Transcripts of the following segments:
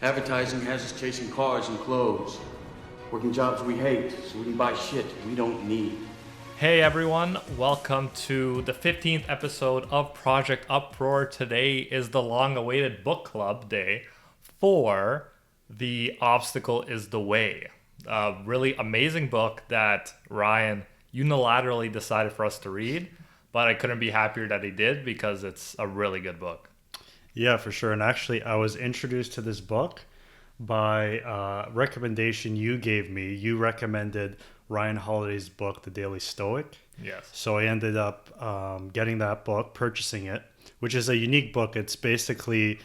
Advertising has us chasing cars and clothes, working jobs we hate so we can buy shit we don't need. Hey everyone, welcome to the 15th episode of Project Uproar. Today is the long-awaited book club day for The Obstacle is the Way. A really amazing book that Ryan unilaterally decided for us to read, but I couldn't be happier that he did because it's a really good book. Yeah, for sure. And actually, I was introduced to this book by recommendation you gave me. You recommended Ryan Holiday's book, The Daily Stoic. Yes. So I ended up getting that book, purchasing it, which is a unique book. It's basically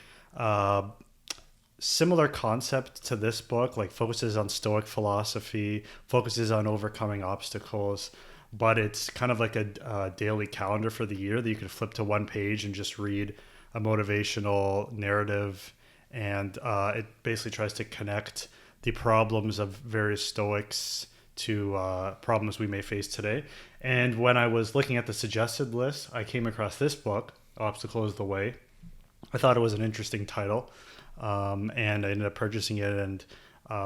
similar concept to this book, like focuses on Stoic philosophy, focuses on overcoming obstacles, but it's kind of like a daily calendar for the year that you can flip to one page and just read a motivational narrative, and it basically tries to connect the problems of various Stoics to problems we may face today. And when I was looking at the suggested list, I came across this book, Obstacle is the Way. I thought it was an interesting title, and I ended up purchasing it and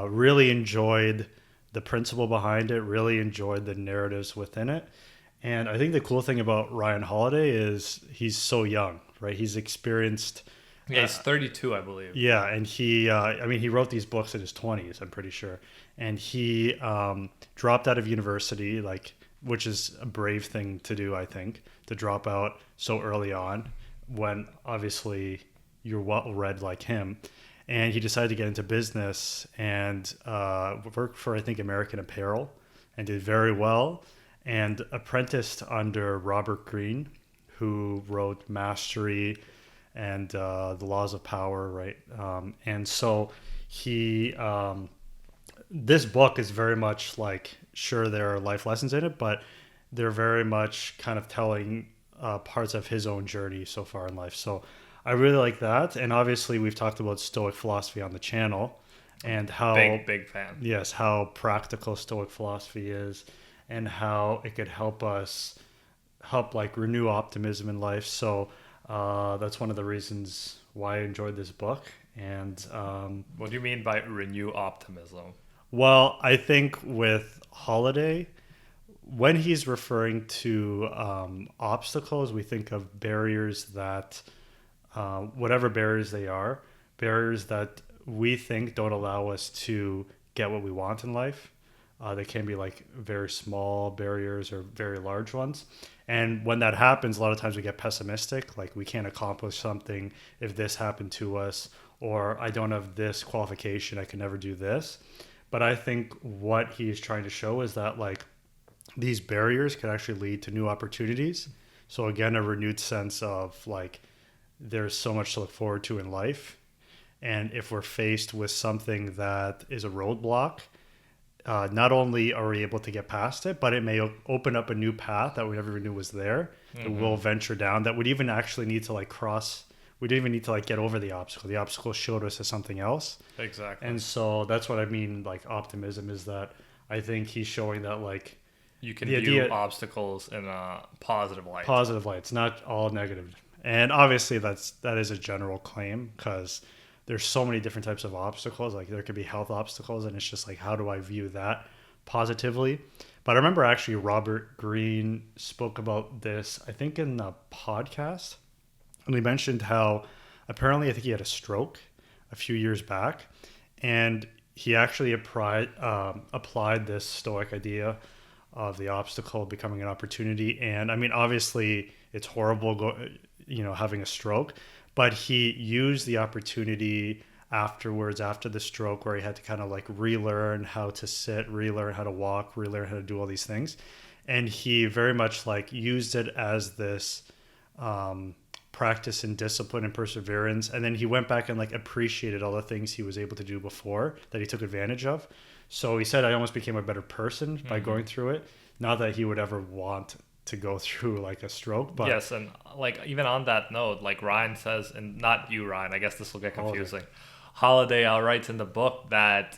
really enjoyed the principle behind it, really enjoyed the narratives within it. And I think the cool thing about Ryan Holiday is he's so young, right? He's experienced. Yeah, he's 32, I believe. Yeah, and he wrote these books in his 20s, I'm pretty sure. And he dropped out of university, which is a brave thing to do, I think, to drop out so early on when obviously you're well-read like him. And he decided to get into business and worked for, I think, American Apparel and did very well, and apprenticed under Robert Greene, who wrote Mastery and The Laws of Power, right? And so he, this book is very much like, sure, there are life lessons in it, but they're very much kind of telling parts of his own journey so far in life. So I really like that. And obviously we've talked about Stoic philosophy on the channel and how Big fan. Yes, how practical Stoic philosophy is and how it could help us renew optimism in life. So that's one of the reasons why I enjoyed this book. And What do you mean by renew optimism? well, I think with Holiday, when he's referring to obstacles, we think of barriers that, whatever barriers they are, barriers that we think don't allow us to get what we want in life. They can be like very small barriers or very large ones. And when that happens, a lot of times we get pessimistic, like we can't accomplish something if this happened to us, or I don't have this qualification, I can never do this. But I think what he's trying to show is that like these barriers can actually lead to new opportunities. So again, a renewed sense of like there's so much to look forward to in life. And if we're faced with something that is a roadblock, not only are we able to get past it, but it may open up a new path that we never knew was there. That we'll venture down that would even actually need to like cross. We didn't even need to like get over the obstacle. The obstacle showed us as something else. Exactly. And so that's what I mean, like optimism is that I think he's showing that like You can the view idea, obstacles in a positive light. positive light. It's not all negative. And obviously that is a general claim because there's so many different types of obstacles. Like there could be health obstacles, and it's just like, how do I view that positively? But I remember actually Robert Greene spoke about this, I think in a podcast, and he mentioned how apparently I think he had a stroke a few years back, and he actually applied this Stoic idea of the obstacle becoming an opportunity. And I mean, obviously it's horrible, having a stroke, but he used the opportunity afterwards, after the stroke, where he had to kind of like relearn how to sit, relearn how to walk, relearn how to do all these things. And he very much like used it as this practice and discipline and perseverance. And then he went back and like appreciated all the things he was able to do before that he took advantage of. So he said, I almost became a better person by going through it. Not that he would ever want to go through like a stroke, but yes, and like even on that note, like Ryan says, and not you, Ryan, I guess this will get confusing. Holiday writes in the book that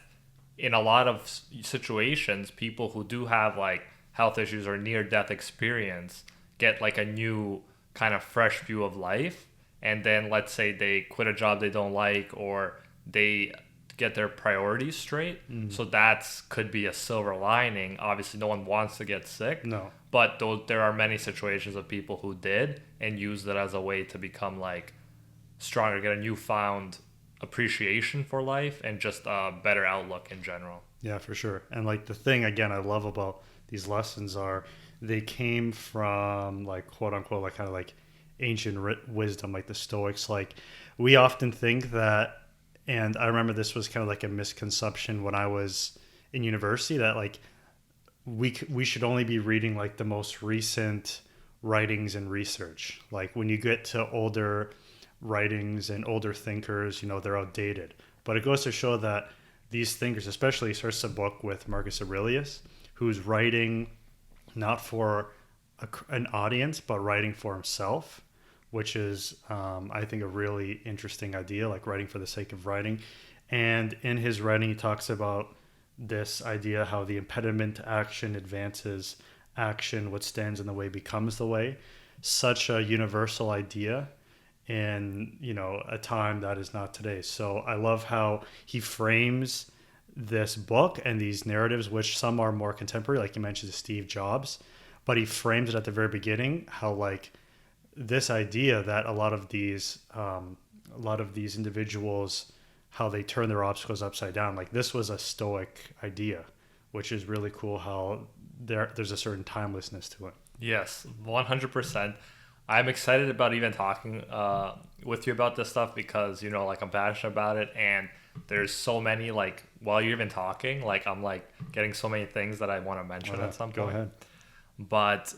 in a lot of situations, people who do have like health issues or near death experience get like a new kind of fresh view of life, and then let's say they quit a job they don't like, or they get their priorities straight. So that's could be a silver lining. Obviously, no one wants to get sick. No. But there are many situations of people who did and used it as a way to become like stronger, get a newfound appreciation for life and just a better outlook in general. Yeah, for sure. And like the thing again I love about these lessons are they came from like quote unquote like kind of like ancient wisdom, like the Stoics. Like we often think that, and I remember this was kind of like a misconception when I was in university, that like we should only be reading like the most recent writings and research. Like when you get to older writings and older thinkers, you know, they're outdated. But it goes to show that these thinkers, especially starts a book with Marcus Aurelius, who's writing not for an audience, but writing for himself, which is, I think, a really interesting idea, like writing for the sake of writing. And in his writing, he talks about this idea how the impediment to action advances action, what stands in the way becomes the way. Such a universal idea in, you know, a time that is not today. So I love how he frames this book and these narratives, which some are more contemporary, like you mentioned Steve Jobs, but he frames it at the very beginning, how like this idea that a lot of these individuals, how they turn their obstacles upside down. Like this was a Stoic idea, which is really cool how there's a certain timelessness to it. Yes, 100%. I'm excited about even talking with you about this stuff because, you know, like I'm passionate about it, and there's so many, like, while you're even talking, like I'm like getting so many things that I want to mention at some point. Go ahead. But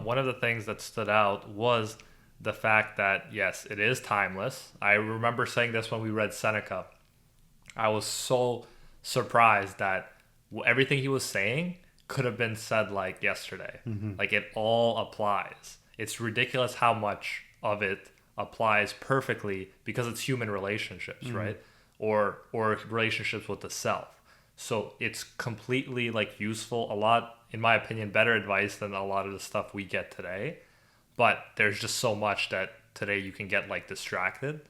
one of the things that stood out was the fact that, yes, it is timeless. I remember saying this when we read Seneca. I was so surprised that everything he was saying could have been said like yesterday. Like it all applies. It's ridiculous how much of it applies perfectly because it's human relationships, right? Or relationships with the self. So it's completely like useful, a lot, in my opinion, better advice than a lot of the stuff we get today. But there's just so much that today you can get like distracted.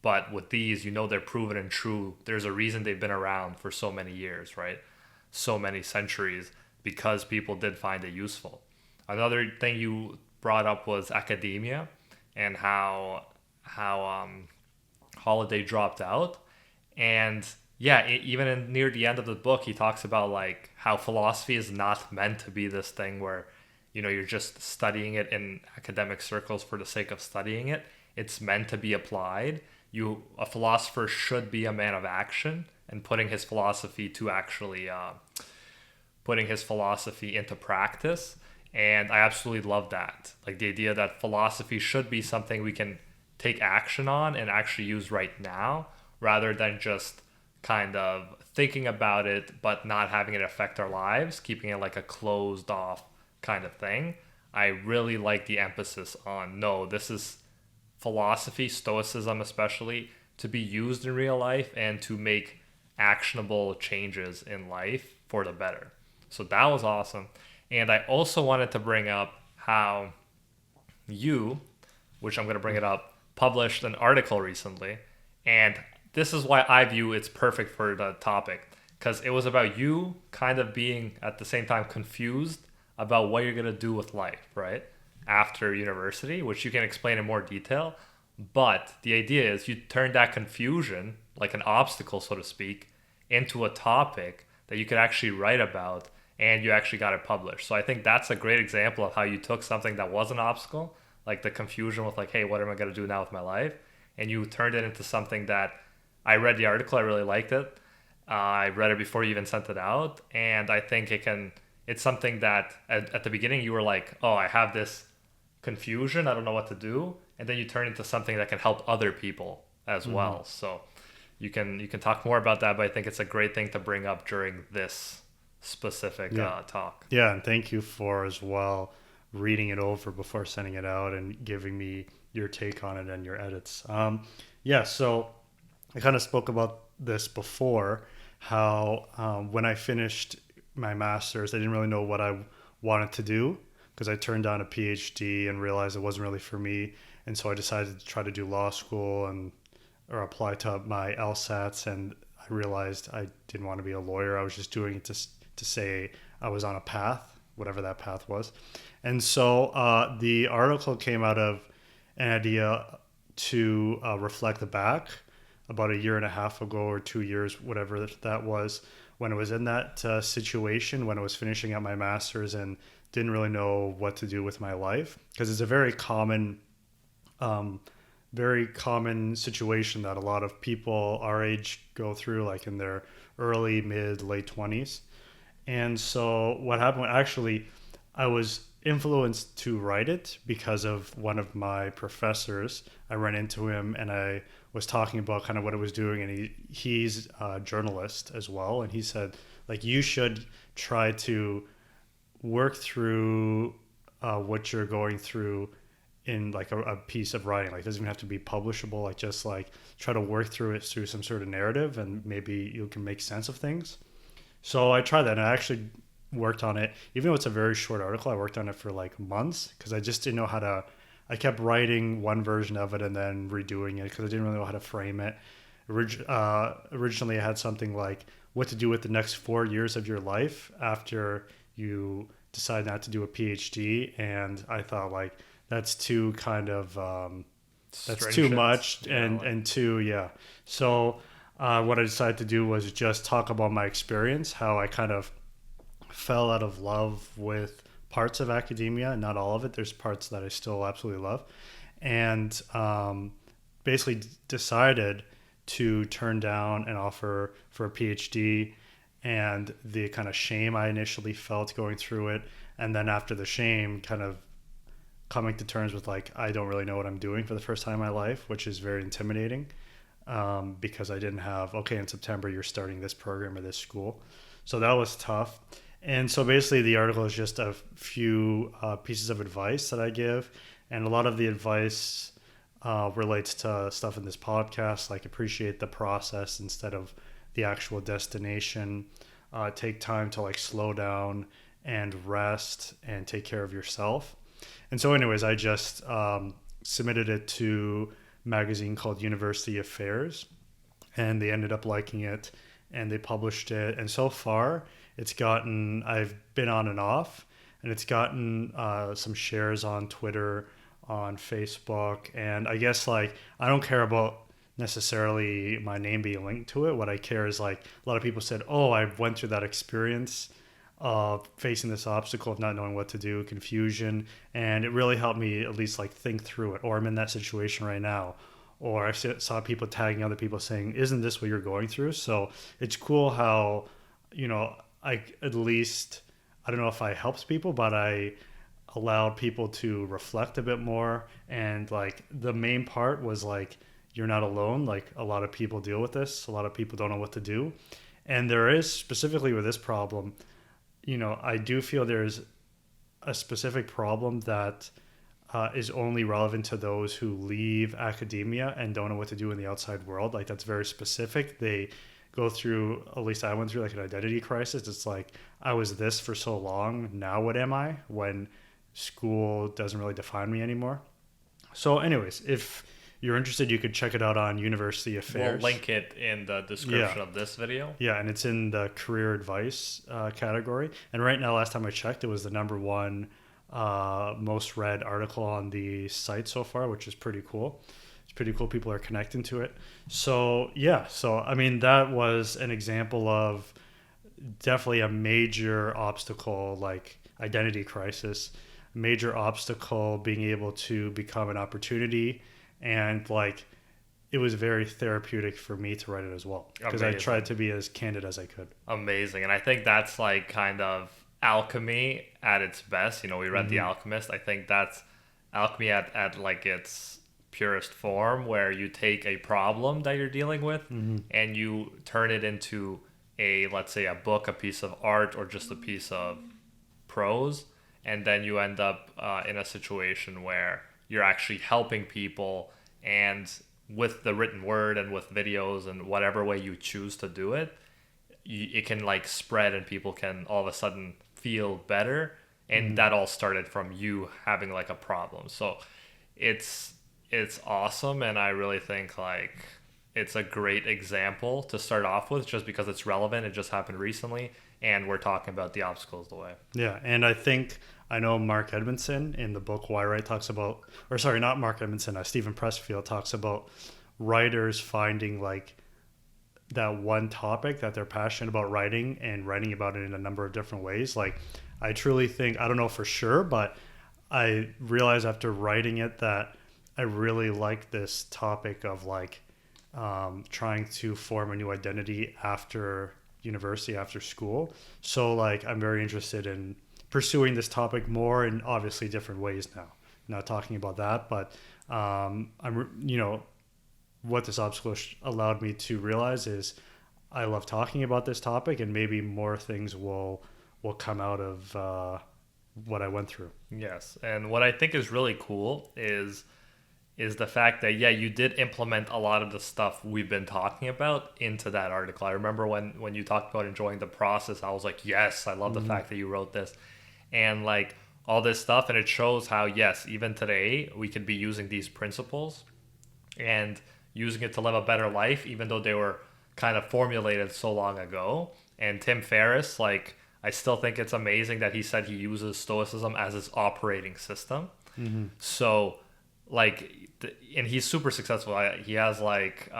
But with these, you know, they're proven and true. There's a reason they've been around for so many years, right? So many centuries, because people did find it useful. Another thing you brought up was academia and how Holiday dropped out. And yeah, even near the end of the book, he talks about like how philosophy is not meant to be this thing where, you know, you're just studying it in academic circles for the sake of studying it. It's meant to be applied. A philosopher should be a man of action and putting his philosophy to actually putting his philosophy into practice. And I absolutely love that. Like the idea that philosophy should be something we can take action on and actually use right now, rather than just kind of thinking about it but not having it affect our lives, keeping it like a closed off kind of thing. I really like the emphasis on, no, this is philosophy, stoicism especially, to be used in real life and to make actionable changes in life for the better. So that was awesome. And I also wanted to bring up how you, which I'm going to bring it up, published an article recently. And this is why I view it's perfect for the topic, because it was about you kind of being at the same time confused about what you're going to do with life, right? After university, which you can explain in more detail. But the idea is you turn that confusion, like an obstacle, so to speak, into a topic that you could actually write about, and you actually got it published. So I think that's a great example of how you took something that was an obstacle, like the confusion with like, hey, what am I going to do now with my life? And you turned it into something that I read the article. I really liked it. I read it before you even sent it out. And I think it's something that at the beginning you were like, oh, I have this confusion. I don't know what to do. And then you turn into something that can help other people as well. So you can talk more about that, but I think it's a great thing to bring up during this specific talk. Yeah, and thank you for as well reading it over before sending it out and giving me your take on it and your edits. So I kind of spoke about this before, how when I finished my master's, I didn't really know what I wanted to do because I turned down a PhD and realized it wasn't really for me. And so I decided to try to do law school, and or apply to my LSATs, and I realized I didn't want to be a lawyer. I was just doing it to say I was on a path, whatever that path was. And so the article came out of an idea to reflect back about a year and a half ago or 2 years, whatever that was, when I was in that situation, when I was finishing up my master's and didn't really know what to do with my life. Because it's a very common situation that a lot of people our age go through, like in their early, mid, late 20s. And so what happened, actually, I was influenced to write it because of one of my professors. I ran into him and I was talking about kind of what I was doing, and he's a journalist as well. And he said, like, you should try to work through what you're going through in like a piece of writing. Like, it doesn't even have to be publishable. Like, just like try to work through it through some sort of narrative, and maybe you can make sense of things. So I tried that, and I actually worked on it. Even though it's a very short article, I worked on it for like months because I just didn't know how to. I kept writing one version of it and then redoing it because I didn't really know how to frame it. Originally, I had something like what to do with the next 4 years of your life after you decide not to do a PhD, and I thought, like, that's too kind of that's too much, and too, yeah. So what I decided to do was just talk about my experience, how I kind of fell out of love with parts of academia, not all of it. There's parts that I still absolutely love, and basically decided to turn down an offer for a PhD, and the kind of shame I initially felt going through it, and then after the shame, kind of coming to terms with, like, I don't really know what I'm doing for the first time in my life, which is very intimidating, because I didn't have, okay, in September you're starting this program or this school. So that was tough. And so basically the article is just a few pieces of advice that I give. And a lot of the advice relates to stuff in this podcast, like appreciate the process instead of the actual destination. Take time to, like, slow down and rest and take care of yourself. And so anyways, I just submitted it to a magazine called University Affairs, and they ended up liking it, and they published it. And so far, I've been on and off, and it's gotten some shares on Twitter, on Facebook. And I guess, like, I don't care about necessarily my name being linked to it. What I care is, like, a lot of people said, oh, I went through that experience of facing this obstacle of not knowing what to do, confusion, and it really helped me at least, like, think through it. Or I'm in that situation right now. Or I saw people tagging other people saying, isn't this what you're going through? So it's cool how, I at least, I don't know if I helped people, but I allowed people to reflect a bit more. And, like, the main part was, like, you're not alone. Like, a lot of people deal with this. A lot of people don't know what to do. And there is, specifically with this problem, I do feel there's a specific problem that is only relevant to those who leave academia and don't know what to do in the outside world. Like, that's very specific. They go through, at least I went through, like, an identity crisis. It's like, I was this for so long. Now what am I? When school doesn't really define me anymore. So anyways, if you're interested, you could check it out on University Affairs. We'll link it in the description of this video. Yeah, and it's in the career advice category. And right now, last time I checked, it was the number one most read article on the site so far, which is pretty cool. It's pretty cool. People are connecting to it. So yeah, I mean, that was an example of definitely a major obstacle, like identity crisis, major obstacle being able to become an opportunity. And, like, it was very therapeutic for me to write it as well, because I tried to be as candid as I could. Amazing. And I think that's, like, kind of alchemy at its best. We read The Alchemist. I think that's alchemy at like its purest form, where you take a problem that you're dealing with and you turn it into let's say a book, a piece of art, or just a piece of prose. And then you end up in a situation where you're actually helping people, and with the written word and with videos and whatever way you choose to do it, it can, like, spread, and people can all of a sudden feel better. And that all started from you having, like, a problem. So it's awesome. And I really think, like, it's a great example to start off with just because it's relevant. It just happened recently, and we're talking about the obstacles the way. Yeah, and I know Mark Edmondson in the book Why Write talks about, or sorry, not Mark Edmondson, Stephen Pressfield talks about writers finding like that one topic that they're passionate about writing and writing about it in a number of different ways. Like, I truly think, I don't know for sure, but I realized after writing it that I really like this topic of like trying to form a new identity after university, after school. So like, I'm very interested in pursuing this topic more in obviously different ways now. Not talking about that, but what this obstacle allowed me to realize is I love talking about this topic, and maybe more things will come out of what I went through. Yes, and what I think is really cool is the fact that you did implement a lot of the stuff we've been talking about into that article. I remember when you talked about enjoying the process, I was like, yes, I love the fact that you wrote this, and like all this stuff, and it shows how yes, even today we could be using these principles and using it to live a better life, even though they were kind of formulated so long ago. And Tim Ferriss, like, I still think it's amazing that he said he uses Stoicism as his operating system. Mm-hmm. So, like, and he's super successful. He has, like,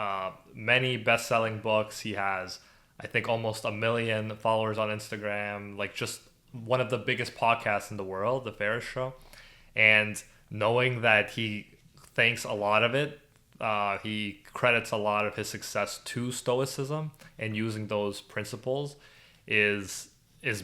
many best-selling books. He has, I think, almost 1 million followers on Instagram. Like, just one of the biggest podcasts in the world, The Ferriss Show. And knowing that he thanks a lot of it, he credits a lot of his success to Stoicism, and using those principles is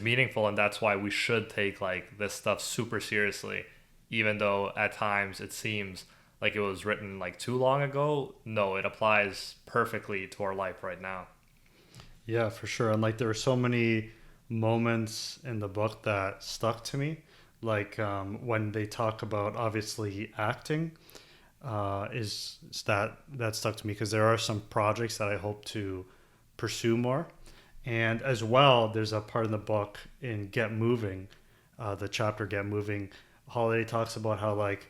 meaningful, and that's why we should take like this stuff super seriously, even though at times it seems like it was written like too long ago. No, it applies perfectly to our life right now. Yeah, for sure. And like there were so many moments in the book that stuck to me, like when they talk about obviously acting. Is that stuck to me because there are some projects that I hope to pursue more. And as well, there's a part in the book in Get Moving, the chapter Get Moving. Holiday talks about how like,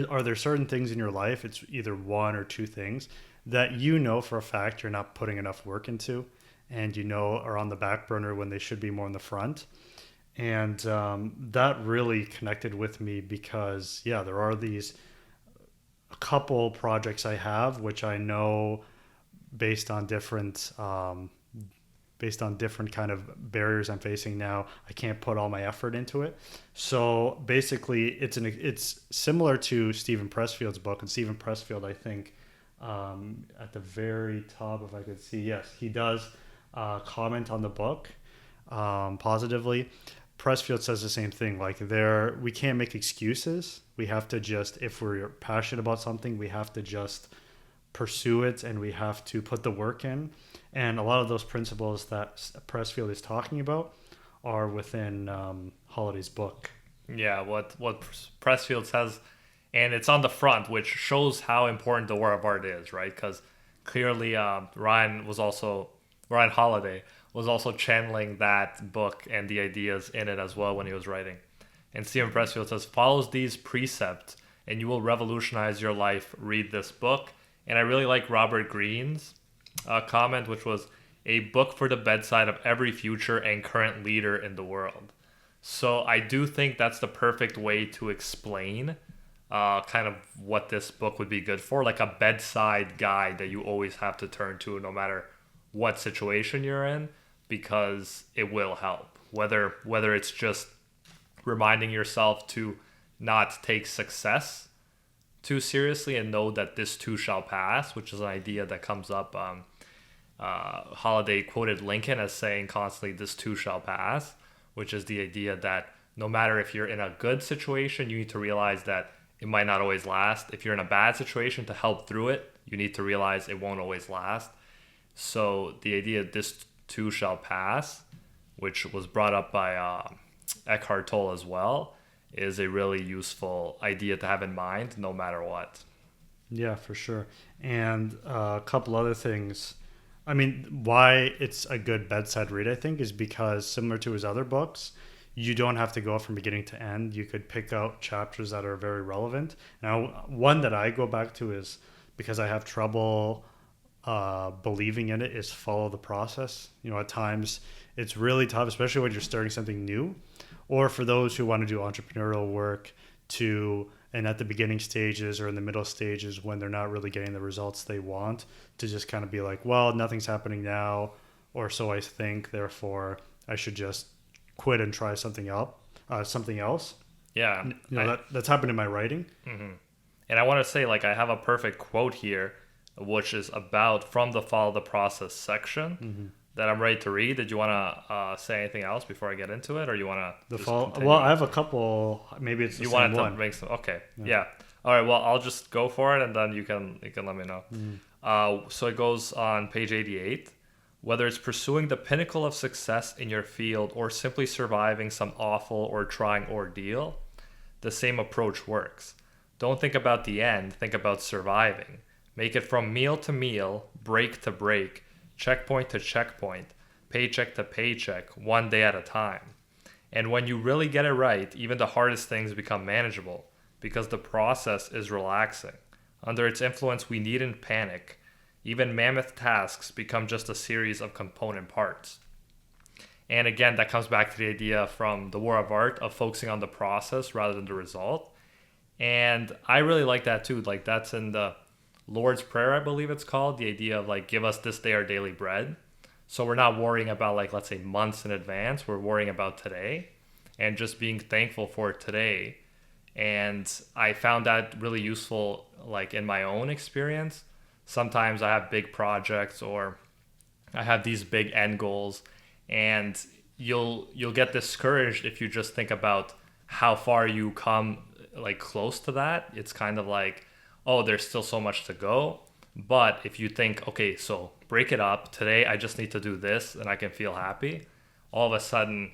are there certain things in your life, it's either one or two things that you know for a fact you're not putting enough work into, and are on the back burner when they should be more in the front. And that really connected with me because there are a couple projects I have, which I know based on different kind of barriers I'm facing now, I can't put all my effort into it. So basically it's similar to Stephen Pressfield's book. And Stephen Pressfield, I think at the very top, if I could see, yes, he does comment on the book positively. Pressfield says the same thing. Like we can't make excuses. We have to just, if we're passionate about something, we have to just pursue it, and we have to put the work in. And a lot of those principles that Pressfield is talking about are within Holiday's book. Yeah, what Pressfield says, and it's on the front, which shows how important the work of art is, right? Because clearly Ryan Holiday was also channeling that book and the ideas in it as well when he was writing. And Stephen Pressfield says, follows these precepts and you will revolutionize your life. Read this book. And I really like Robert Greene's comment, which was a book for the bedside of every future and current leader in the world. So I do think that's the perfect way to explain kind of what this book would be good for, like a bedside guide that you always have to turn to no matter what situation you're in, because it will help. Whether it's just reminding yourself to not take success too seriously and know that this too shall pass, which is an idea that comes up. Holiday quoted Lincoln as saying constantly, this too shall pass, which is the idea that no matter if you're in a good situation, you need to realize that it might not always last. If you're in a bad situation, to help through it, you need to realize it won't always last. So the idea this too shall pass, which was brought up by Eckhart Tolle as well, is a really useful idea to have in mind no matter what. Yeah, for sure. And a couple other things. I mean, why it's a good bedside read, I think, is because similar to his other books, you don't have to go from beginning to end. You could pick out chapters that are very relevant. Now, one that I go back to is because I have trouble believing in it is follow the process. You know, at times it's really tough, especially when you're starting something new, or for those who want to do entrepreneurial work and at the beginning stages or in the middle stages when they're not really getting the results they want, to just kind of be like, well, nothing's happening now, or so I think, therefore I should just quit and try something else. Yeah. You know, that's happened in my writing. Mm-hmm. And I want to say, like, I have a perfect quote here, which is from the follow the process section that I'm ready to read. Did you want to say anything else before I get into it, or you want to Well, I have a couple. Maybe it's the you same wanted one. to make some. Okay, yeah. All right. Well, I'll just go for it, and then you can let me know. So it goes on page 88. Whether it's pursuing the pinnacle of success in your field or simply surviving some awful or trying ordeal, the same approach works. Don't think about the end. Think about surviving. Make it from meal to meal, break to break, checkpoint to checkpoint, paycheck to paycheck, one day at a time. And when you really get it right, even the hardest things become manageable because the process is relaxing. Under its influence, we needn't panic. Even mammoth tasks become just a series of component parts. And again, that comes back to the idea from the War of Art of focusing on the process rather than the result. And I really like that too. Like, that's in the Lord's Prayer, I believe it's called, the idea of like, give us this day our daily bread. So we're not worrying about, like, let's say months in advance. We're worrying about today and just being thankful for today. And I found that really useful, like, in my own experience. Sometimes I have big projects or I have these big end goals, and you'll get discouraged if you just think about how far you come, like, close to that. It's kind of like, oh, there's still so much to go. But if you think, okay, so break it up. Today I just need to do this and I can feel happy. All of a sudden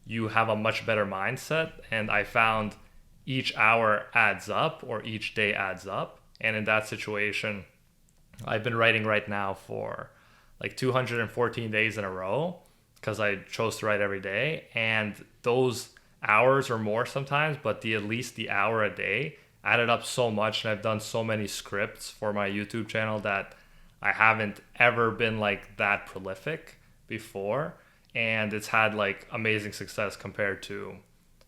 you have a much better mindset. And I found each hour adds up, or each day adds up. And in that situation, I've been writing right now for like 214 days in a row because I chose to write every day. And those hours or more sometimes, but at least the hour a day added up so much. And I've done so many scripts for my YouTube channel that I haven't ever been like that prolific before. And it's had like amazing success compared to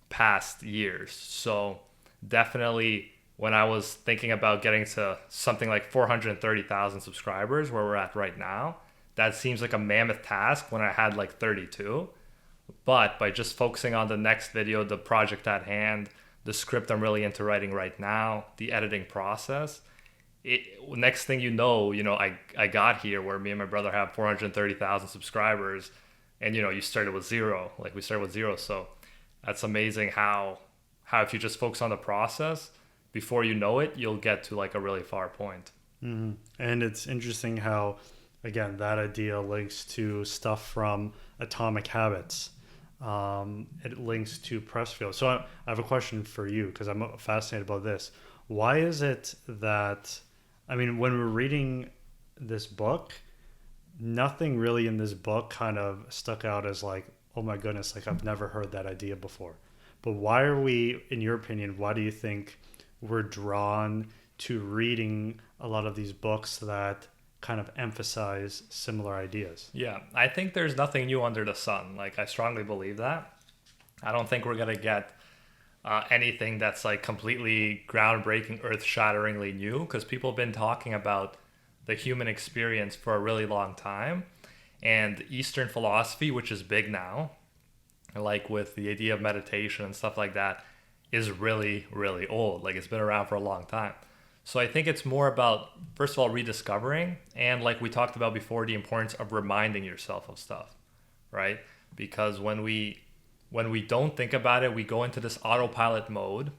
past years. So definitely, when I was thinking about getting to something like 430,000 subscribers, where we're at right now, that seems like a mammoth task when I had like 32. But by just focusing on the next video, the project at hand, the script I'm really into writing right now, the editing process, next thing you know, I got here where me and my brother have 430,000 subscribers, and you started with zero. Like, we started with zero. So that's amazing how if you just focus on the process, before you know it, you'll get to like a really far point. Mm-hmm. And it's interesting how, again, that idea links to stuff from Atomic Habits. It links to Pressfield. So I have a question for you, because I'm fascinated about this. Why is it that, I mean, when we're reading this book, nothing really in this book kind of stuck out as like, oh my goodness, like I've never heard that idea before. But why are we, in your opinion, why do you think we're drawn to reading a lot of these books that kind of emphasize similar ideas? Yeah, I think there's nothing new under the sun. Like, I strongly believe that. I don't think we're going to get anything that's like completely groundbreaking, earth-shatteringly new, because people have been talking about the human experience for a really long time. And Eastern philosophy, which is big now, like with the idea of meditation and stuff like that, is really, really old. Like, it's been around for a long time. So I think it's more about, first of all, rediscovering, and like we talked about before, the importance of reminding yourself of stuff, right? Because when we don't think about it, we go into this autopilot mode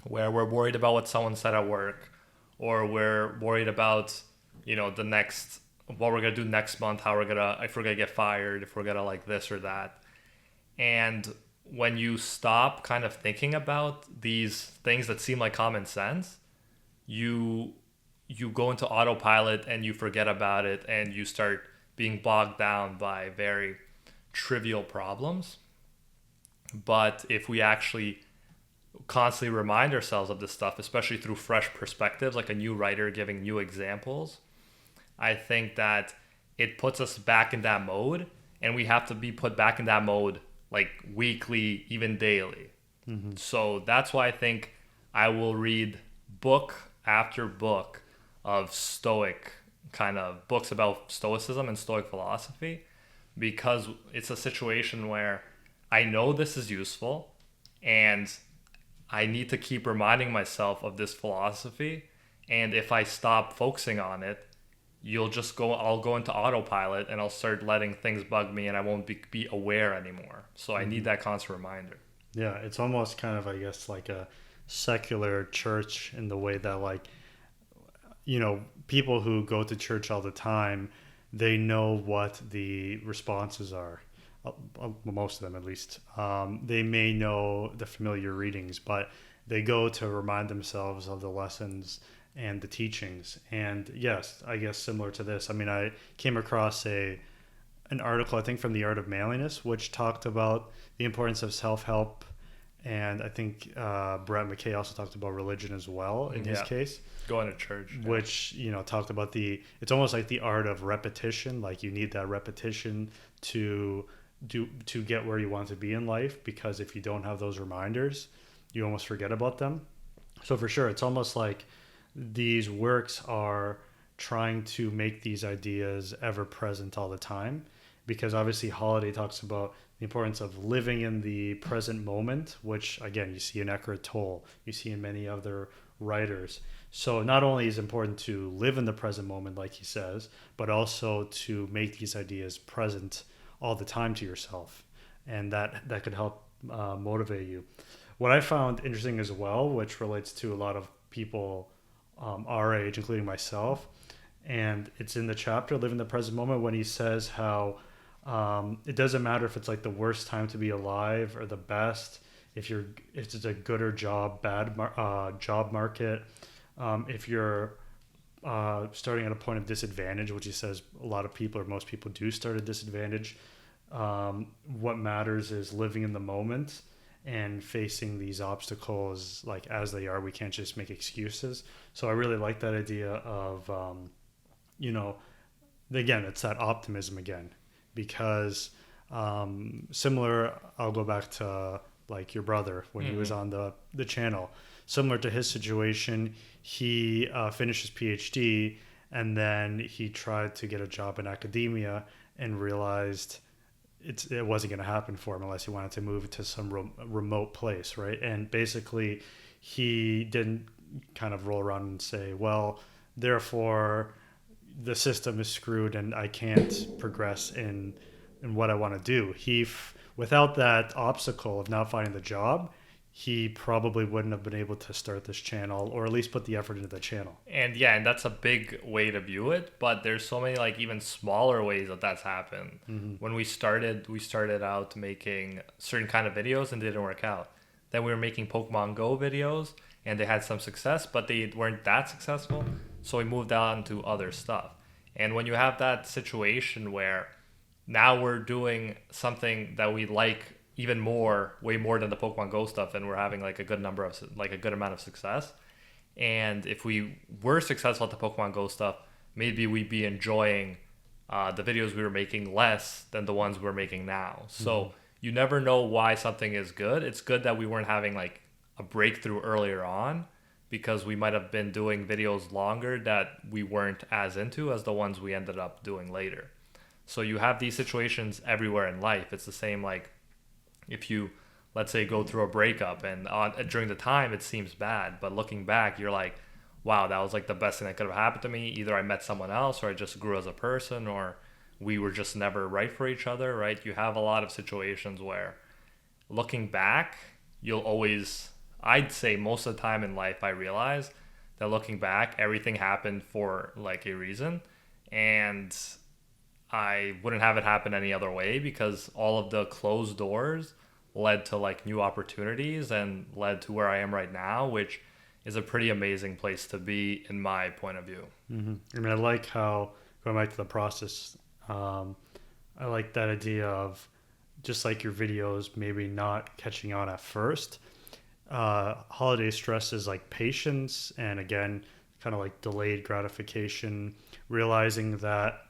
where we're worried about what someone said at work, or we're worried about, what we're gonna do next month, if we're gonna get fired, if we're gonna like this or that. And when you stop kind of thinking about these things that seem like common sense, you go into autopilot and you forget about it, and you start being bogged down by very trivial problems. But if we actually constantly remind ourselves of this stuff, especially through fresh perspectives, like a new writer giving new examples, I think that it puts us back in that mode, and we have to be put back in that mode like weekly, even daily. So that's why I think I will read book after book of Stoic kind of books about Stoicism and Stoic philosophy, because it's a situation where I know this is useful and I need to keep reminding myself of this philosophy. And if I stop focusing on it, I'll go into autopilot and I'll start letting things bug me and I won't be aware anymore. So I need that constant reminder. Yeah, it's almost kind of, I guess, like a secular church in the way that, like, people who go to church all the time, they know what the responses are. Most of them, at least. They may know the familiar readings, but they go to remind themselves of the lessons and the teachings. And yes, I guess similar to this, I mean, I came across an article, I think, from The Art of Manliness, which talked about the importance of self-help. And I think Brett McKay also talked about religion as well in his case. Going to church. Which, talked about it's almost like the art of repetition. Like, you need that repetition to get where you want to be in life, because if you don't have those reminders, you almost forget about them. So for sure, it's almost like these works are trying to make these ideas ever present all the time, because obviously Holiday talks about the importance of living in the present moment, which again you see in Eckhart Tolle, you see in many other writers. So not only is it important to live in the present moment, like he says, but also to make these ideas present all the time to yourself, and that could help motivate you. What I found interesting as well, which relates to a lot of people our age, including myself, and it's in the chapter "Live in the Present Moment," when he says how it doesn't matter if it's like the worst time to be alive or the best, if it's a good or bad job market, if you're starting at a point of disadvantage, which he says a lot of people or most people do start at disadvantage. What matters is living in the moment and facing these obstacles like as they are. We can't just make excuses. So I really like that idea of, again, it's that optimism again, because similar, I'll go back to like your brother when he was on the channel. Similar to his situation, he finished his PhD and then he tried to get a job in academia and realized it wasn't going to happen for him unless he wanted to move to some remote place, right? And basically, he didn't kind of roll around and say, well, therefore, the system is screwed and I can't progress in what I want to do. Without that obstacle of not finding the job, he probably wouldn't have been able to start this channel, or at least put the effort into the channel. And that's a big way to view it, but there's so many like even smaller ways that's happened. When we started out making certain kind of videos and they didn't work out. Then we were making Pokemon Go videos and they had some success, but they weren't that successful. So we moved on to other stuff. And when you have that situation where now we're doing something that we like even more, way more than the Pokemon Go stuff, and we're having like a good amount of success. And if we were successful at the Pokemon Go stuff, maybe we'd be enjoying the videos we were making less than the ones we're making now. So you never know why something is good. It's good that we weren't having like a breakthrough earlier on, because we might have been doing videos longer that we weren't as into as the ones we ended up doing later. So you have these situations everywhere in life. It's the same like if you, let's say, go through a breakup and during the time it seems bad, but looking back, you're like, wow, that was like the best thing that could have happened to me. Either I met someone else, or I just grew as a person, or we were just never right for each other, right? You have a lot of situations where looking back, I'd say most of the time in life, I realize that looking back, everything happened for like a reason. And I wouldn't have it happen any other way, because all of the closed doors led to like new opportunities and led to where I am right now, which is a pretty amazing place to be in my point of view. I mean, I like how, going back to the process, I like that idea of just like your videos maybe not catching on at first. Holiday stresses like patience, and again, kind of like delayed gratification, realizing that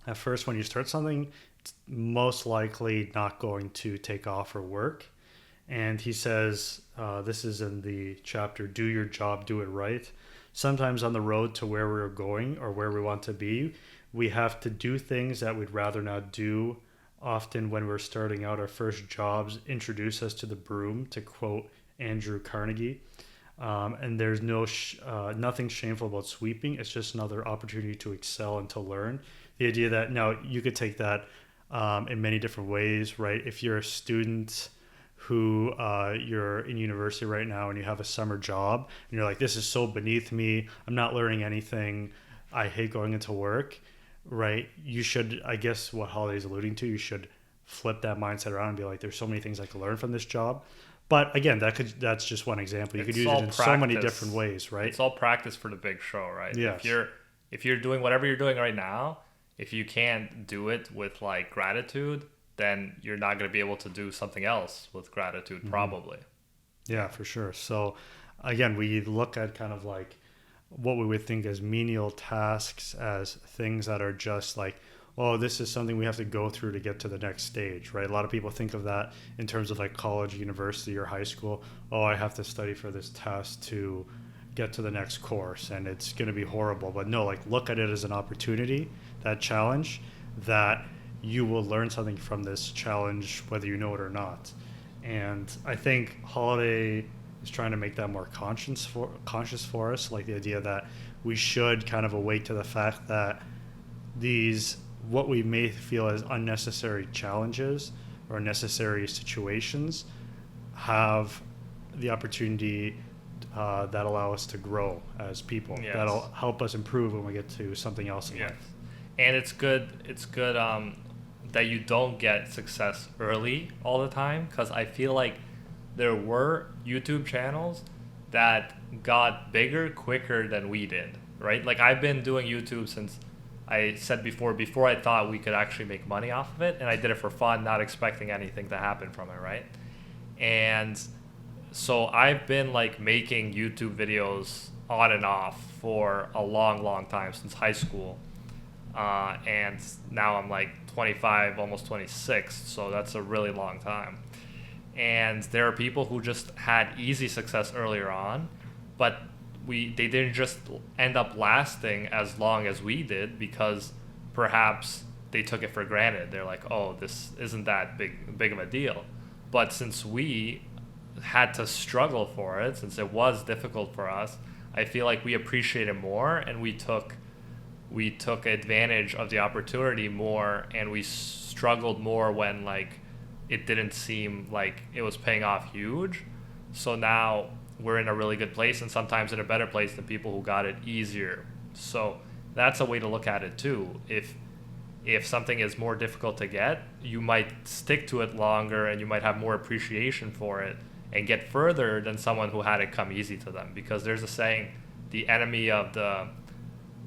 at first when you start something, it's most likely not going to take off or work. And he says, this is in the chapter, Do Your Job, Do It Right. Sometimes on the road to where we're going or where we want to be, we have to do things that we'd rather not do. Often when we're starting out, our first jobs introduce us to the broom, to quote Andrew Carnegie. And there's nothing shameful about sweeping. It's just another opportunity to excel and to learn. The idea that now you could take that in many different ways, right? If you're a student who you're in university right now and you have a summer job and you're like, this is so beneath me, I'm not learning anything, I hate going into work, right? You should, I guess what Holiday's alluding to, you should flip that mindset around and be like, there's so many things I could learn from this job. But again, that's just one example. You could use it in so many different ways, right? It's all practice for the big show, right? Yes. If you're doing whatever you're doing right now, if you can't do it with like gratitude, then you're not going to be able to do something else with gratitude, probably. Yeah, for sure. So again, we look at kind of like what we would think as menial tasks as things that are just like, oh, this is something we have to go through to get to the next stage, right? A lot of people think of that in terms of like college, university, or high school. Oh, I have to study for this test to get to the next course, and it's going to be horrible. But no, like look at it as an opportunity, that challenge, that you will learn something from this challenge, whether you know it or not. And I think Holiday is trying to make that more conscious for us, like the idea that we should kind of awake to the fact that these, what we may feel as unnecessary challenges or necessary situations, have the opportunity that allow us to grow as people. Yes. That'll help us improve when we get to something else in Yes. life. And it's good that you don't get success early all the time, because I feel like there were YouTube channels that got bigger quicker than we did, right? Like I've been doing YouTube since, I said before I thought we could actually make money off of it, and I did it for fun, not expecting anything to happen from it, right? And so I've been like making YouTube videos on and off for a long time, since high school. And now I'm like 25, almost 26, so that's a really long time. And there are people who just had easy success earlier on, but they didn't just end up lasting as long as we did, because perhaps they took it for granted. They're like, oh, this isn't that big of a deal. But since we had to struggle for it, since it was difficult for us, I feel like we appreciate it more, and we took advantage of the opportunity more, and we struggled more when like it didn't seem like it was paying off huge. So now we're in a really good place, and sometimes in a better place than people who got it easier. So that's a way to look at it too. If something is more difficult to get, you might stick to it longer, and you might have more appreciation for it and get further than someone who had it come easy to them. Because there's a saying,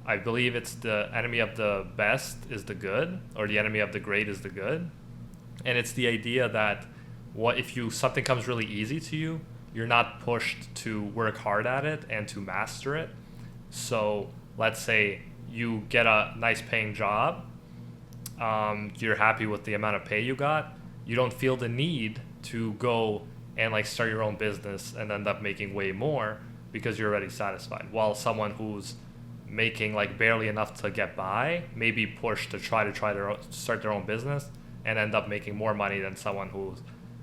I believe it's the enemy of the best is the good, or the enemy of the great is the good. And it's the idea that something comes really easy to you, you're not pushed to work hard at it and to master it. So let's say you get a nice paying job, you're happy with the amount of pay you got, you don't feel the need to go and like start your own business and end up making way more, because you're already satisfied. While someone who's making like barely enough to get by may be pushed to start their own business and end up making more money than someone who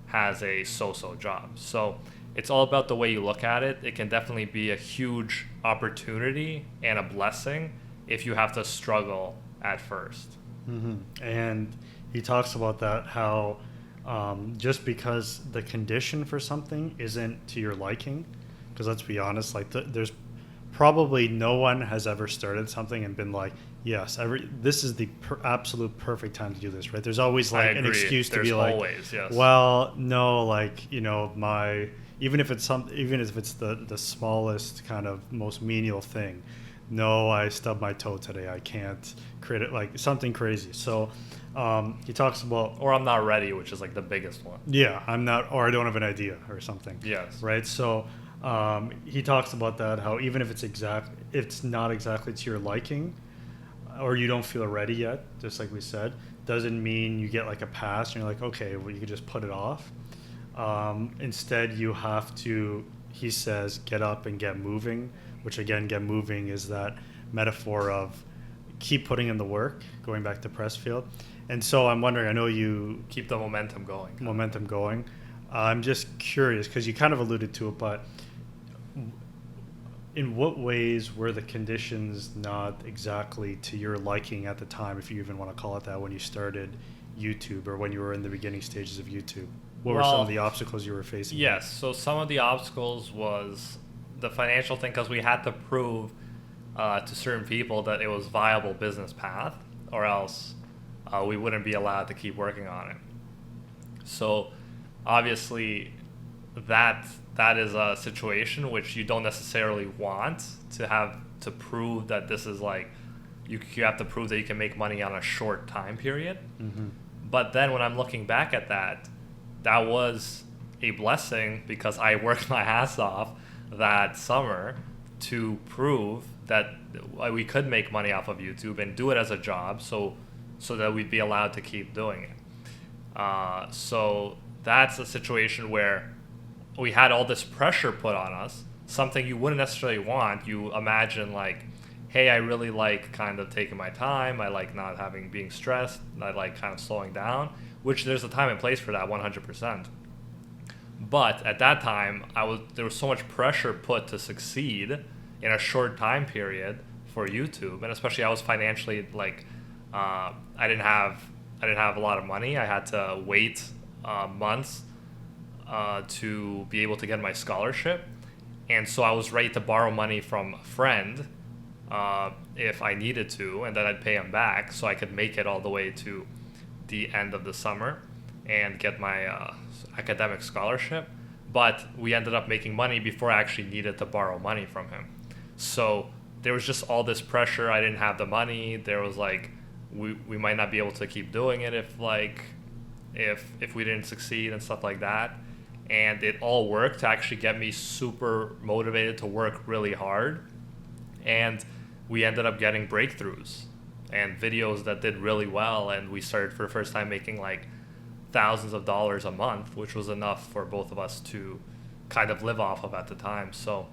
has a so-so job. So it's all about the way you look at it. It can definitely be a huge opportunity and a blessing if you have to struggle at first. Mm-hmm. And he talks about that, how just because the condition for something isn't to your liking, because let's be honest, like there's probably no one has ever started something and been like, yes, this is the absolute perfect time to do this, right? There's always like an excuse to be like, always, yes. Well, no, like, you know, even if it's the smallest kind of most menial thing, no, I stubbed my toe today, I can't create it, like something crazy. So he talks about, or I'm not ready, which is like the biggest one. Yeah, I'm not, or I don't have an idea or something. Yes. Right. So He talks about that, how even if it's not exactly to your liking, or you don't feel ready yet, just like we said, doesn't mean you get like a pass and you're like, okay, well, you can just put it off. Instead, you have to, he says, get up and get moving, which again, get moving is that metaphor of keep putting in the work, going back to Pressfield. And so I'm wondering, I know you Keep the momentum going. I'm just curious, because you kind of alluded to it, but in what ways were the conditions not exactly to your liking at the time, if you even want to call it that, when you started YouTube or when you were in the beginning stages of YouTube? What were some of the obstacles you were facing? Yes, so some of the obstacles was the financial thing, because we had to prove to certain people that it was viable business path, or else we wouldn't be allowed to keep working on it. So obviously that is a situation which you don't necessarily want to have to prove that this is like you have to prove that you can make money on a short time period. Mm-hmm. But then when I'm looking back at that was a blessing, because I worked my ass off that summer to prove that we could make money off of YouTube and do it as a job, so that we'd be allowed to keep doing it. So that's a situation where we had all this pressure put on us, something you wouldn't necessarily want. You imagine like, hey, I really like kind of taking my time. I like not being stressed. I like kind of slowing down, which there's a time and place for that 100%. But at that time, there was so much pressure put to succeed in a short time period for YouTube. And especially I was financially like, I didn't have a lot of money. I had to wait months to be able to get my scholarship, and so I was ready to borrow money from a friend if I needed to, and then I'd pay him back so I could make it all the way to the end of the summer and get my academic scholarship. But we ended up making money before I actually needed to borrow money from him. So there was just all this pressure. I didn't have the money. There was like we might not be able to keep doing it if we didn't succeed and stuff like that. And it all worked to actually get me super motivated to work really hard. And we ended up getting breakthroughs and videos that did really well. And we started for the first time making like thousands of dollars a month, which was enough for both of us to kind of live off of at the time. So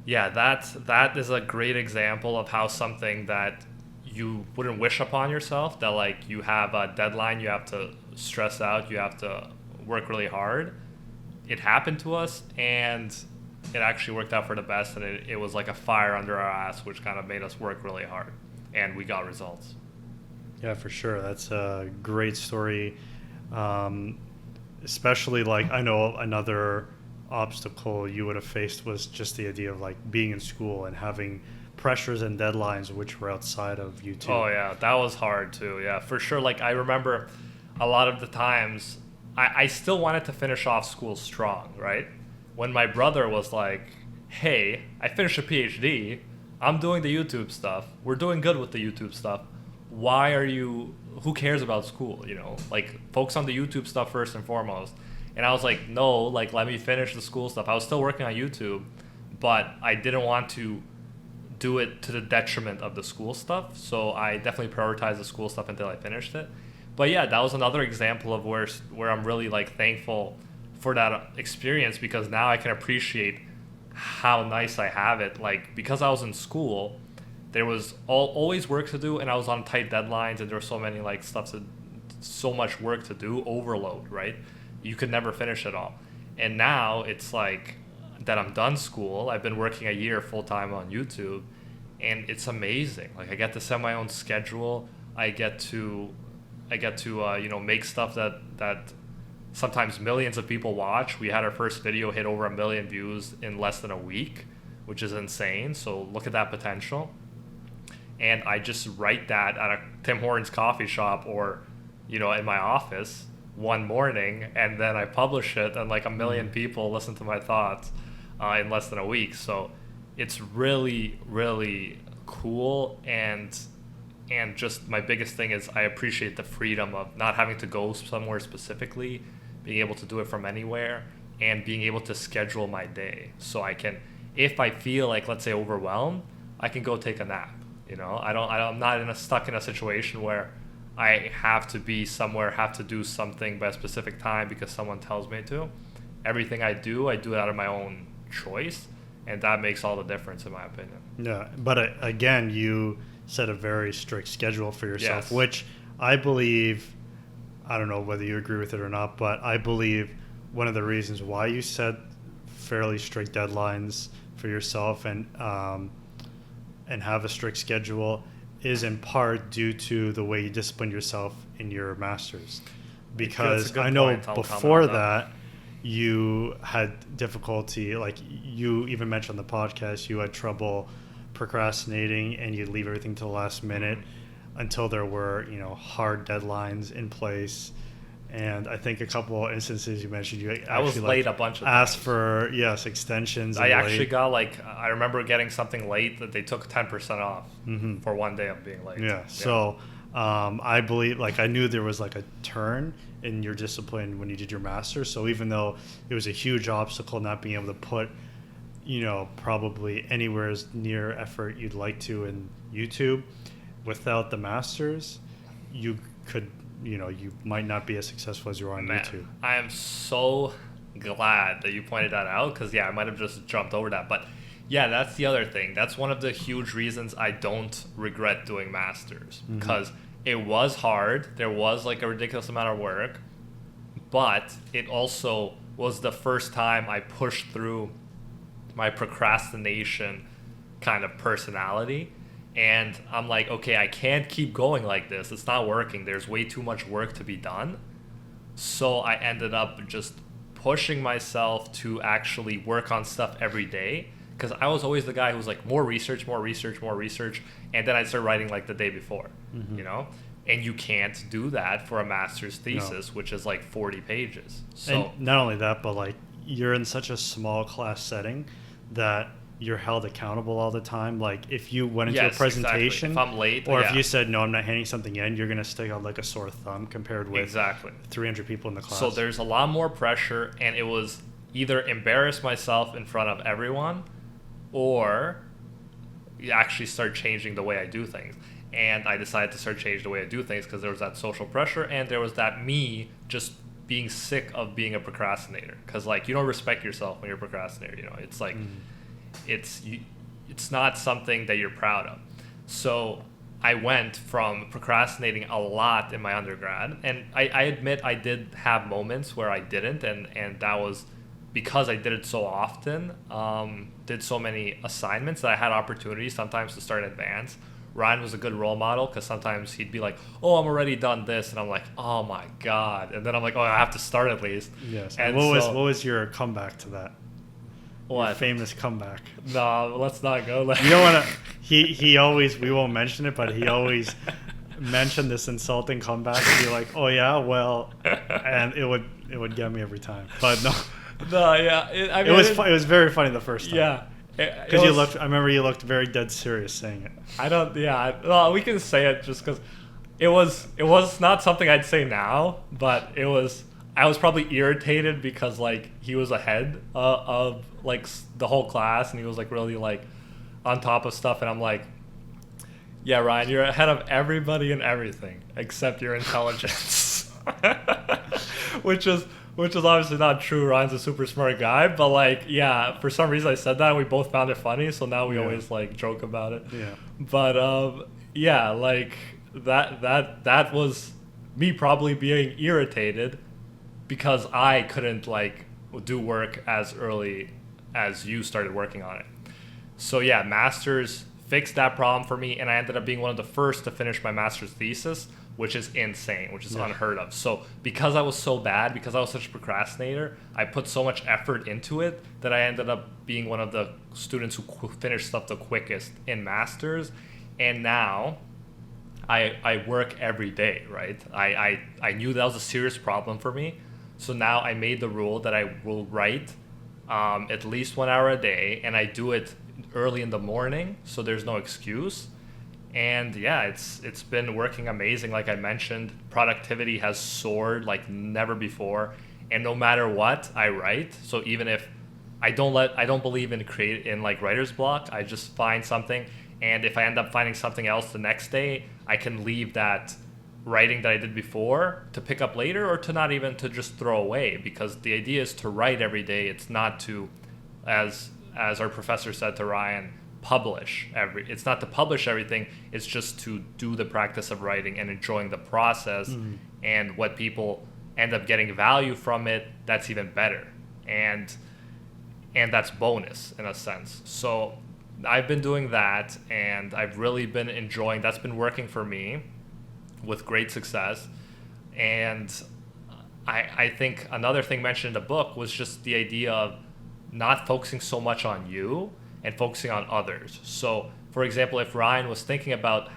yeah, that is a great example of how something that you wouldn't wish upon yourself, that like you have a deadline, you have to stress out, you have to work really hard. It happened to us, and it actually worked out for the best, and it was like a fire under our ass, which kind of made us work really hard, and we got results. Yeah, for sure. That's a great story. Especially like, I know another obstacle you would have faced was just the idea of like being in school and having pressures and deadlines which were outside of YouTube. Oh yeah, that was hard too. Yeah, for sure. Like I remember a lot of the times I still wanted to finish off school strong, right? When my brother was like, hey, I finished a PhD, I'm doing the YouTube stuff, we're doing good with the YouTube stuff, who cares about school, you know? Like, focus on the YouTube stuff first and foremost. And I was like, no, like, let me finish the school stuff. I was still working on YouTube, but I didn't want to do it to the detriment of the school stuff, so I definitely prioritized the school stuff until I finished it. But yeah, that was another example of where I'm really like thankful for that experience, because now I can appreciate how nice I have it. Like, because I was in school, there was always work to do, and I was on tight deadlines, and there were so many like so much work to do, overload, right? You could never finish it all. And now it's like that I'm done school, I've been working a year full time on YouTube, and it's amazing. Like, I get to set my own schedule. I get to make stuff that sometimes millions of people watch. We had our first video hit over 1 million views in less than a week, which is insane. So look at that potential. And I just write that at a Tim Hortons coffee shop or, in my office one morning, and then I publish it, and like 1 million people listen to my thoughts in less than a week. So it's really, really cool. And just my biggest thing is I appreciate the freedom of not having to go somewhere specifically, being able to do it from anywhere, and being able to schedule my day. So I can, if I feel like, let's say, overwhelmed, I can go take a nap. You know, I'm not stuck in a situation where I have to be somewhere, have to do something by a specific time because someone tells me to. Everything I do it out of my own choice, and that makes all the difference in my opinion. Yeah, but again, you set a very strict schedule for yourself, Yes. which I believe, I don't know whether you agree with it or not, but I believe one of the reasons why you set fairly strict deadlines for yourself and have a strict schedule is in part due to the way you discipline yourself in your masters. Because I know before that, you had difficulty, like you even mentioned on the podcast, you had trouble procrastinating and you'd leave everything to the last minute until there were, hard deadlines in place. And I think a couple of instances you mentioned, you actually I was late a bunch of asked times. for extensions. I actually got I remember getting something late that they took 10% off for one day of being late. Yeah. So I believe, I knew there was a turn in your discipline when you did your master's. So even though it was a huge obstacle not being able to put, probably anywhere as near effort you'd like to in YouTube, without the master's, you could, you might not be as successful as you are on YouTube. I am so glad that you pointed that out because, I might have just jumped over that. But, that's the other thing. That's one of the huge reasons I don't regret doing masters because it was hard. There was, a ridiculous amount of work. But it also was the first time I pushed through my procrastination kind of personality. And I'm like, okay, I can't keep going like this. It's not working. There's way too much work to be done. So I ended up just pushing myself to actually work on stuff every day. Because I was always the guy who was like, more research. And then I'd start writing the day before, And you can't do that for a master's thesis, which is 40 pages. So and not only that, but you're in such a small class setting that you're held accountable all the time. If you went into a presentation, exactly. If I'm late, or if you said, no, I'm not handing something in, you're going to stick out like a sore thumb compared with 300 people in the class. So there's a lot more pressure, and it was either embarrass myself in front of everyone or actually start changing the way I do things. And I decided to start changing the way I do things because there was that social pressure and there was that me just being sick of being a procrastinator. Because you don't respect yourself when you're a procrastinator. It's it's not something that you're proud of. So I went from procrastinating a lot in my undergrad, and I admit I did have moments where I didn't, and that was because I did it so often, did so many assignments that I had opportunities sometimes to start in advance. Ryan was a good role model because sometimes he'd be like, oh, I'm already done this. And I'm like, oh, my God. And then I'm like, oh, I have to start at least. Yes. And what was your comeback to that? What? Your famous comeback. No, let's not go there. You don't want to. He always, we won't mention it, but he always mentioned this insulting comeback and be like, oh, yeah, well, and it would get me every time. But no. No, yeah. It was very funny the first time. Yeah. Because I remember you looked very dead serious saying it. Well, we can say it just because it was not something I'd say now, but I was probably irritated because he was ahead of the whole class and he was really on top of stuff, and I'm like, yeah, Ryan, you're ahead of everybody and everything except your intelligence. which is obviously not true. Ryan's a super smart guy, but for some reason I said that and we both found it funny, so now we always joke about it. Yeah. But that was me probably being irritated because I couldn't do work as early as you started working on it. So masters fixed that problem for me, and I ended up being one of the first to finish my master's thesis, which is insane, which is unheard of. So because I was so bad, because I was such a procrastinator, I put so much effort into it that I ended up being one of the students who finished stuff the quickest in masters. And now I work every day, right? I knew that was a serious problem for me. So now I made the rule that I will write at least 1 hour a day, and I do it early in the morning, so there's no excuse. And it's been working amazing. Like I mentioned, productivity has soared like never before, and no matter what, I write. So even if I don't believe in like writer's block, I just find something, and if I end up finding something else the next day, I can leave that writing that I did before to pick up later, or to not even to just throw away, because the idea is to write every day. It's not to, as our professor said to Ryan, it's not to publish everything. It's just to do the practice of writing and enjoying the process. And what people end up getting value from it, that's even better, and that's bonus in a sense. So I've been doing that, and I've really been enjoying. That's been working for me with great success. And I think another thing mentioned in the book was just the idea of not focusing so much on you and focusing on others. So, for example, if Ryan was thinking about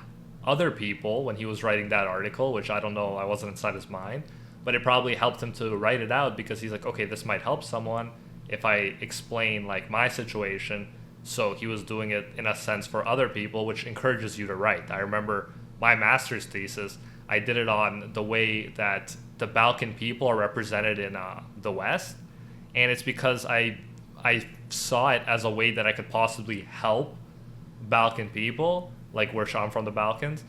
other people when he was writing that article, which I don't know, I wasn't inside his mind, but it probably helped him to write it out, because he's like, okay, this might help someone if I explain like my situation. So he was doing it in a sense for other people, which encourages you to write. I remember my master's thesis, I did it on the way that the Balkan people are represented in the West. And it's because I saw it as a way that I could possibly help Balkan people, like where I'm from, the Balkans.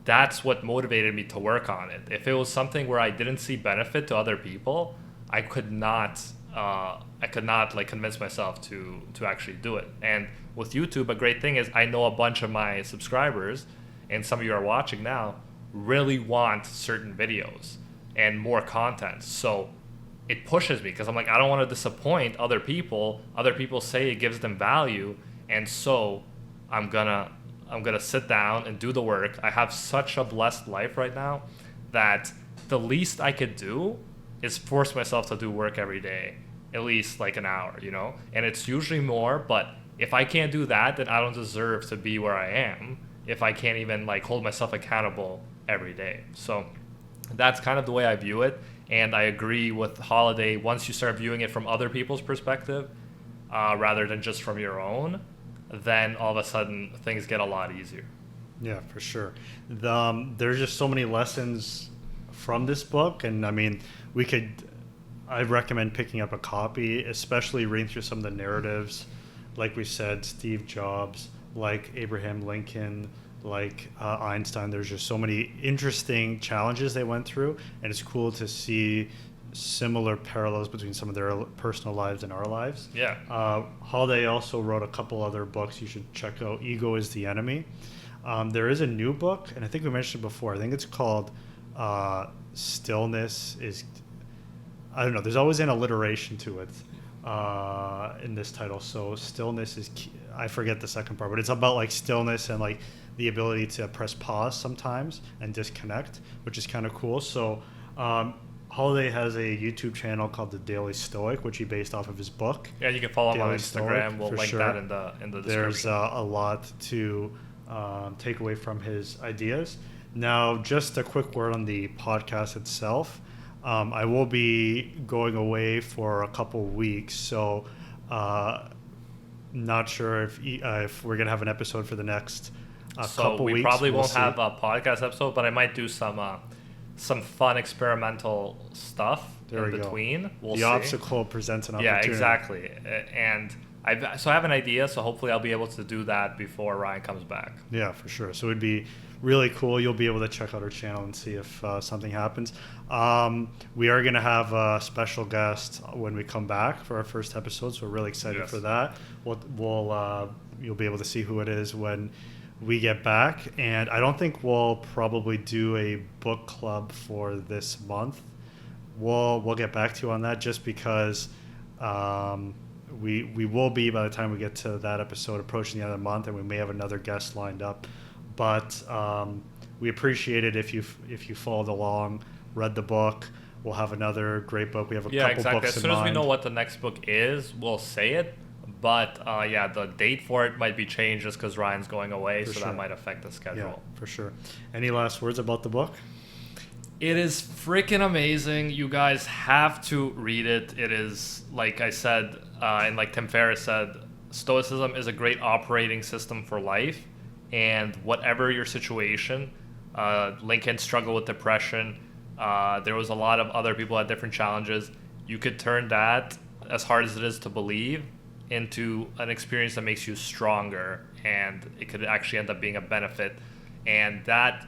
That's what motivated me to work on it. If it was something where I didn't see benefit to other people, I could not like convince myself to actually do it. And with YouTube, a great thing is I know a bunch of my subscribers, and some of you are watching now, really want certain videos and more content. So it pushes me, because I'm like, I don't want to disappoint other people. Other people say it gives them value, and so I'm gonna sit down and do the work. I have such a blessed life right now that the least I could do is force myself to do work every day, at least like an hour, and it's usually more. But if I can't do that, then I don't deserve to be where I am, if I can't even like hold myself accountable every day. So that's kind of the way I view it. And I agree with Holiday, once you start viewing it from other people's perspective, rather than just from your own, then all of a sudden things get a lot easier. Yeah, for sure. There's just so many lessons from this book, and I mean, I recommend picking up a copy, especially reading through some of the narratives, like we said, Steve Jobs, like Abraham Lincoln, like Einstein. There's just so many interesting challenges they went through, and it's cool to see similar parallels between some of their personal lives and our lives. Yeah. Holiday also wrote a couple other books you should check out. Ego is the Enemy. There is a new book, and I think we mentioned it before. I think it's called Stillness is... I don't know. There's always an alliteration to it in this title. So Stillness is... I forget the second part, but it's about like stillness and like the ability to press pause sometimes and disconnect, which is kind of cool. So Holiday has a YouTube channel called The Daily Stoic, which he based off of his book. Yeah, you can follow him on Daily Instagram. Stoic, We'll link sure. that in the description. There's a lot to take away from his ideas. Now, just a quick word on the podcast itself. I will be going away for a couple weeks, so not sure if we're going to have an episode for the next couple weeks. We probably We'll won't see. have a podcast episode, but I might do some fun experimental stuff There in we between. go. We'll the see. obstacle presents an opportunity. Yeah, exactly. And I have an idea, so hopefully I'll be able to do that before Ryan comes back. Yeah, for sure. So it'd be really cool. You'll be able to check out our channel and see if something happens. We are going to have a special guest when we come back for our first episode, so we're really excited for that. You'll be able to see who it is when we get back. And I don't think we'll probably do a book club for this month. We'll get back to you on that, just because we will be, by the time we get to that episode, approaching the end of the month, and we may have another guest lined up. But we appreciate it if you followed along, read the book. We'll have another great book. We have a couple books As in soon as mind. we know what the next book is, we'll say it. But the date for it might be changed just because Ryan's going away, so that might affect the schedule. Yeah, for sure. Any last words about the book? It is freaking amazing. You guys have to read it. It is, like I said, and like Tim Ferriss said, Stoicism is a great operating system for life. And whatever your situation, Lincoln struggled with depression. There was a lot of other people at different challenges. You could turn that, as hard as it is to believe, into an experience that makes you stronger, and it could actually end up being a benefit. And that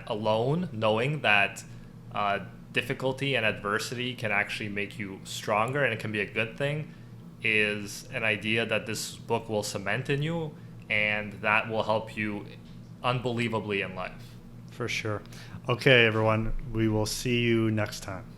alone, knowing that difficulty and adversity can actually make you stronger and it can be a good thing, is an idea that this book will cement in you, and that will help you unbelievably in life. For sure. Okay, everyone. We will see you next time.